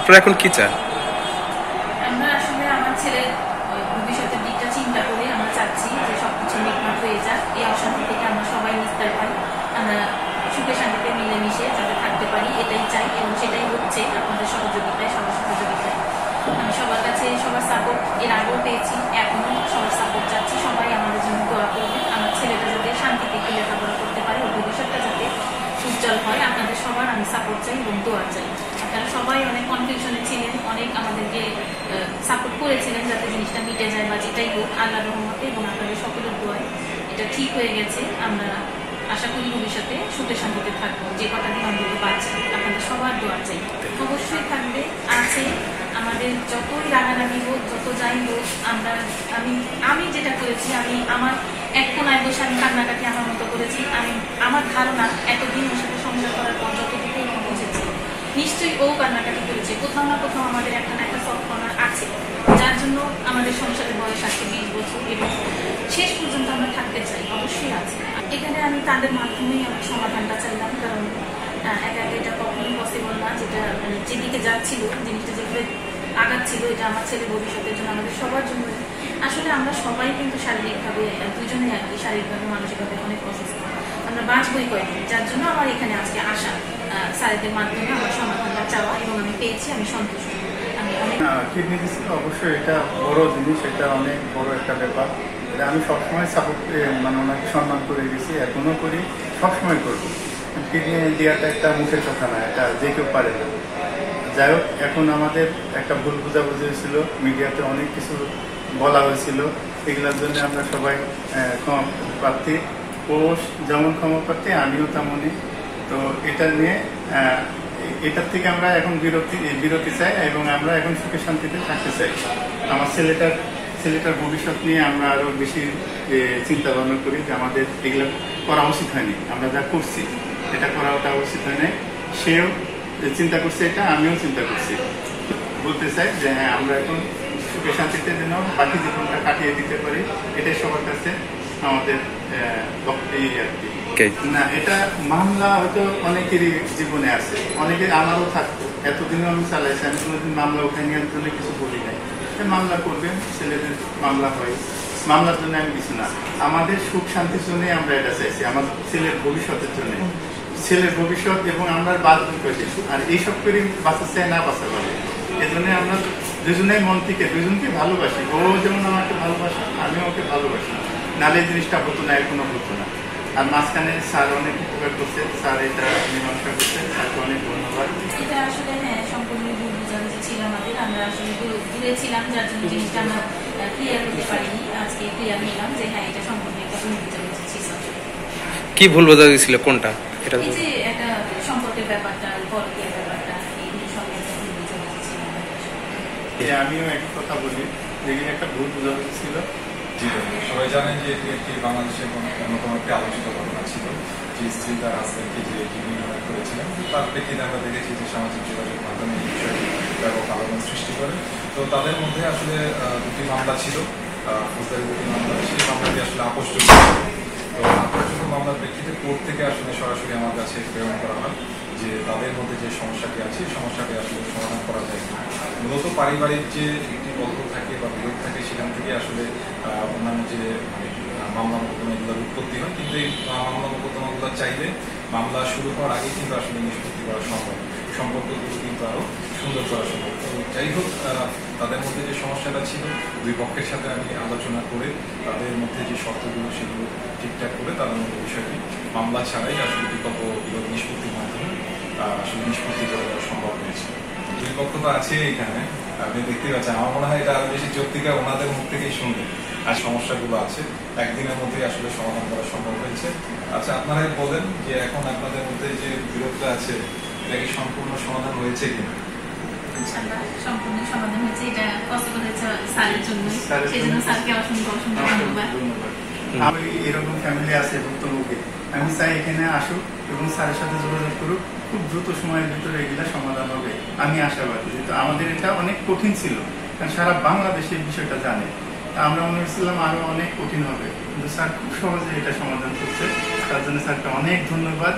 আপনারা এখন কি চান? আমরা আসলে আমার ছেলের ভবিষ্যতের দিকটা চিন্তা করে আমরা চাচ্ছি যে সবকিছু মিটমাট হয়ে যাক, এই অশান্তি থেকে আমরা সবাই নিস্তার পাই, আমরা সুখে শান্তিতে মিলেমিশে যাতে থাকতে পারি, এটাই চাই এবং সেটাই হচ্ছে আপনাদের সহযোগিতায়, সবার সহযোগিতায়। আমি সবার কাছে সবার সাপোর্ট এর আগেও পেয়েছি, এখনো সবার সাপোর্ট চাচ্ছি। সবাই আমাদের জন্য দোয়া করবেন, আমার ছেলেটা যাতে শান্তিতে একটু লেখাপড়া করতে পারে, ওর ভবিষ্যৎটা যাতে উজ্জ্বল হয়। আপনাদের সবার আমি সাপোর্ট চাই এবং দোয়া চাই। আপনারা সবাই অনেক কনফিউশনে ছিলেন, অনেক আমাদেরকে সাপোর্ট করেছিলেন যাতে জিনিসটা মিটে যায় বা যেটাই হোক, আল্লাহর রহমতে এবং আপনাদের সকলের দোয়ায় এটা ঠিক হয়ে গেছে। আমরা আশা করি ভবিষ্যতে সুখে শান্তিতে থাকবো, যে কটা দিন অন্তত পাচ্ছি। আপনাদের সবার দোয়া চাই, অবশ্যই থাকবে, আছে। আমাদের যতই রাগারাগি হোক, যত যাই হোক, আমি যেটা করেছি, আমি আমার এক কোনায় বসে আমি কান্নাকাটি আমার মতো করেছি। আমার ধারণা এতদিন ওর সাথে সংসার করার পর যতটুকু বুঝেছি, নিশ্চয়ই ও কান্নাকাটি করেছে। কোথাও না কোথাও আমাদের একটা না একটা সফট কর্নার আছে, যার জন্য আমাদের সংসারের বয়স আজকে 20 বছর এবং শেষ পর্যন্ত আমরা থাকতে চাই, অবশ্যই আছে। এখানে আমি তাদের মাধ্যমেই আমার সমাধানটা চাইলাম, কারণ একা একা এটা কখনোই পসিবল না। যেটা যেদিকে যাচ্ছিল, জিনিসটা যেভাবে আগাচ্ছিল, এটা আমার ছেলের ভবিষ্যতের জন্য, আমাদের সবার জন্য। আসলে আমরা সবাই কিন্তু শারীরিকভাবে, দুজনেই আর কি, শারীরিকভাবে মানসিকভাবে অনেক অসুস্থ। আমরা বাঁচবই কয়েকদিন, যার জন্য আমার এখানে আজকে আসা, স্যারদের মাধ্যমে আমার সমাধানটা চাওয়া, এবং আমি পেয়েছি, আমি সন্তুষ্ট। কিডনি ডিসিজ অবশ্যই এটা বড় জিনিস, এটা অনেক বড় একটা ব্যাপার। এটা আমি সবসময় সাপোর্ট মানে ওনাকে সম্মান করে গেছি, এখনও করি, সবসময় করবো। কিডনি দেওয়াটা একটা মুখের কথা না, এটা যে কেউ পারে না। যাই হোক, এখন আমাদের একটা ভুল বোঝাবুঝি হয়েছিল, মিডিয়াতে অনেক কিছু বলা হয়েছিল, এগুলোর জন্য আমরা সবাই ক্ষমা প্রার্থী। ও যেমন ক্ষমা প্রার্থী, আমিও তেমনই। তো এটা নিয়ে এটার থেকে আমরা এখন বিরতি চাই এবং আমরা এখন সুখে শান্তিতে থাকতে চাই। আমার ছেলেটার ভবিষ্যৎ নিয়ে আমরা আরো বেশি চিন্তা ভাবনা করি যে আমাদের এগুলো করা উচিত হয়নি, আমরা যা করছি এটা করা ওটা উচিত হয় নাই। সেও চিন্তা করছে, এটা আমিও চিন্তা করছি। বলতে চাই যে হ্যাঁ, আমরা এখন সুখে শান্তিতে যেন বাকি জীবনটা কাটিয়ে দিতে পারি, এটাই সবার কাছে আমাদের এই আর কি। না, এটা মামলা হয়তো অনেকেরই জীবনে আছে, অনেকের আমারও থাকতো, এতদিনও আমি চালাইছি, আমি কোনোদিন মামলা উঠে নেওয়ার জন্য কিছু বলি নাই। মামলা করবেন, ছেলেদের মামলা হয়, মামলার জন্য আমি কিছু না। আমাদের সুখ শান্তির জন্যই আমরা এটা চাইছি, আমার ছেলের ভবিষ্যতের জন্য, ছেলের ভবিষ্যৎ এবং আমরা বাঁচবো করে। আর এইসব করে বাঁচা চাই না, বাঁচা পারে। এজন্য আমরা দুজনেই মন থেকে দুজনকে ভালোবাসি। ও যেমন আমাকে ভালোবাসে, আমিও ওকে ভালোবাসি, নাহলে এই জিনিসটা হতো না, এখনো হতো না। আর মাঝখানে স্যার অনেক উপকার করছে, স্যার এটা মীমাংসা করছে, স্যারকে অনেক ধন্যবাদ। এটা আসলে হ্যাঁ, সম্পূর্ণ ভুল বোঝাবুঝি ছিল আমাদের, আমরা আসলে দূরে ছিলাম, যার জন্য জিনিসটা আমরা ক্লিয়ার হতে পারিনি। আজকে ক্লিয়ার নিলাম যে হ্যাঁ, এটা সম্পূর্ণ একটা ভুল বোঝাবুঝি ছিল। কি ভুল বোঝাবুঝি ছিল, কোনটা? এটা এই যে একটা সম্পর্কের ব্যাপারটা, পরকীয়ার ব্যাপারটা, এইগুলো সম্পর্কে ভুল বোঝাবুঝি ছিল। আমিও একই কথা বলি, যেগুলো একটা ভুল বোঝাবুঝি ছিল। সবাই জানেন যে এটি একটি বাংলাদেশের অন্যতম একটি আলোচিত ঘটনা ছিল, যে স্ত্রী তার হাজবেন্ডকে যে কিডনি ডোনেট করেছিলেন। তার প্রেক্ষিতে আমরা দেখেছি যে সামাজিক যোগাযোগ মাধ্যমে এই বিষয়টি ব্যাপক আলোড়ন সৃষ্টি করে। তো তাদের মধ্যে আসলে দুটি মামলা ছিল, ফৌজদারি দুটি মামলা। সেই মামলাটি আসলে আপোষযোগ্য। তো আপোষযোগ্য মামলার প্রেক্ষিতে কোর্ট থেকে আসলে সরাসরি আমার কাছে প্রেরণ করা হয় যে তাদের মধ্যে যে সমস্যাটি আছে, এই সমস্যাটি আসলে সমাধান করা যায়। মূলত পারিবারিক যে একটি গল্প থাকে বা বিরোধ থাকে, সেখান থেকে আসলে অন্যান্য যে মামলা মোকদ্দমাগুলোর উৎপত্তি হয়। কিন্তু এই মামলা মোকদ্দমাগুলো চাইলে মামলা শুরু হওয়ার আগে কিন্তু আসলে নিষ্পত্তি করা সম্ভব, সম্পর্কগুলো কিন্তু আরও সুন্দর করা সম্ভব। তো যাই হোক, তাদের মধ্যে যে সমস্যাটা ছিল, দুই পক্ষের সাথে আমি আলোচনা করে তাদের মধ্যে যে শর্তগুলো সেগুলো ঠিকঠাক করে তাদের মধ্যে বিষয়টি মামলা ছাড়াই আসলে বিকল্প বিরোধ নিষ্পত্তির মাধ্যমে আসলে নিষ্পত্তি করে দেওয়া সম্ভব হয়েছে। দুই পক্ষ তো আছে এখানে, আপনি দেখতে পাচ্ছেন। আমার মনে হয় এটা আরো বেশি যৌক্তিকা ওনাদের মুখ থেকেই শুনবে। আর সমস্যাগুলো আছে, একদিনের মধ্যেই আসলে সমাধান করা সম্ভব হয়েছে। আচ্ছা, আপনারাই বলেন যে এখন আপনাদের মধ্যে যে বিরোধটা আছে, এটা কি সম্পূর্ণ সমাধান হয়েছে কিনা? সম্পূর্ণ সমাধান হয়েছে, এটা পসিবল হয়েছে স্যারের জন্য, সেই জন্য স্যারকে অসংখ্য অসংখ্য ধন্যবাদ। আমি এরকম ফ্যামিলি আছে ভুক্তভোগী, আমি চাই এখানে আসুক এবং স্যারের সাথে যোগাযোগ করুক, খুব দ্রুত সময়ের ভিতরে এগুলা সমাধান হবে, আমি আশাবাদী। যেহেতু আমাদের এটা অনেক কঠিন ছিল, কারণ সারা বাংলাদেশে এই বিষয়টা জানে। আমরা মনে করছিলাম আরো অনেক কঠিন হবে, কিন্তু স্যার খুব সহজে এটা সমাধান করছে। তার জন্য স্যারকে অনেক ধন্যবাদ।